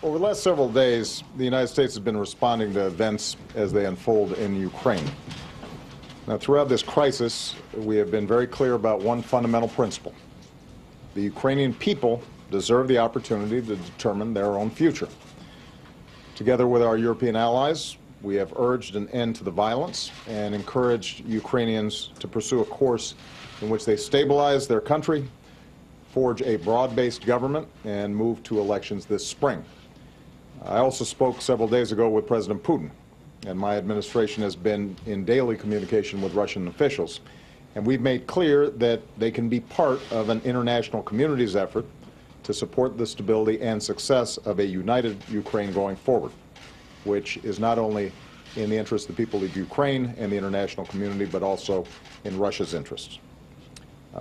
Over the last several days, the United States has been responding to events as they unfold in Ukraine. Now, throughout this crisis, we have been very clear about one fundamental principle. The Ukrainian people deserve the opportunity to determine their own future. Together with our European allies, we have urged an end to the violence and encouraged Ukrainians to pursue a course in which they stabilize their country, forge a broad-based government, and move to elections this spring. I also spoke several days ago with President Putin, and my administration has been in daily communication with Russian officials. And we've made clear that they can be part of an international community's effort to support the stability and success of a united Ukraine going forward, which is not only in the interest of the people of Ukraine and the international community, but also in Russia's interests.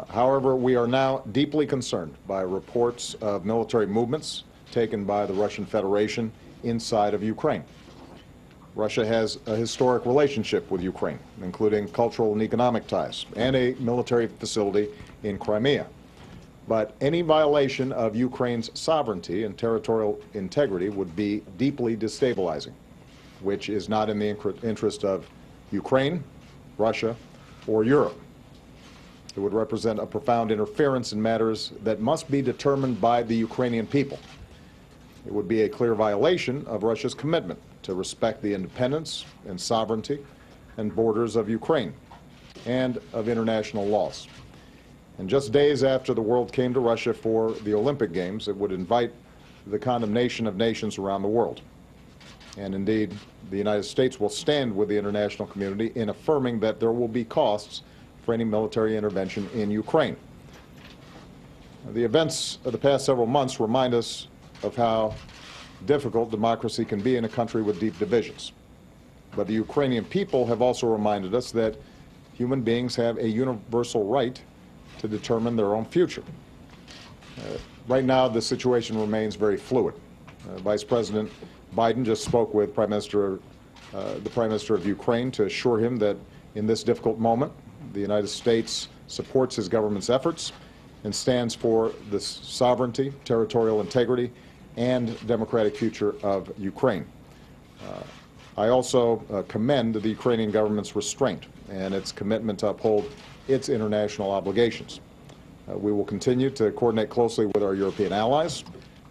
However, we are now deeply concerned by reports of military movements taken by the Russian Federation inside of Ukraine. Russia has a historic relationship with Ukraine, including cultural and economic ties, and a military facility in Crimea. But any violation of Ukraine's sovereignty and territorial integrity would be deeply destabilizing, which is not in the interest of Ukraine, Russia, or Europe. It would represent a profound interference in matters that must be determined by the Ukrainian people. It would be a clear violation of Russia's commitment to respect the independence and sovereignty and borders of Ukraine and of international laws. And just days after the world came to Russia for the Olympic Games, it would invite the condemnation of nations around the world. And indeed, the United States will stand with the international community in affirming that there will be costs for any military intervention in Ukraine. The events of the past several months remind us of how difficult democracy can be in a country with deep divisions. But the Ukrainian people have also reminded us that human beings have a universal right to determine their own future. Right now, the situation remains very fluid. Vice President Biden just spoke with the Prime Minister of Ukraine to assure him that in this difficult moment, the United States supports his government's efforts and stands for the sovereignty, territorial integrity, and democratic future of Ukraine. I also commend the Ukrainian government's restraint and its commitment to uphold its international obligations. We will continue to coordinate closely with our European allies.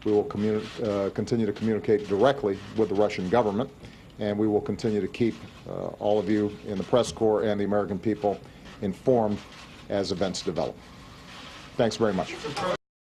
We will continue to communicate directly with the Russian government, and we will continue to keep all of you in the press corps and the American people informed as events develop. Thanks very much.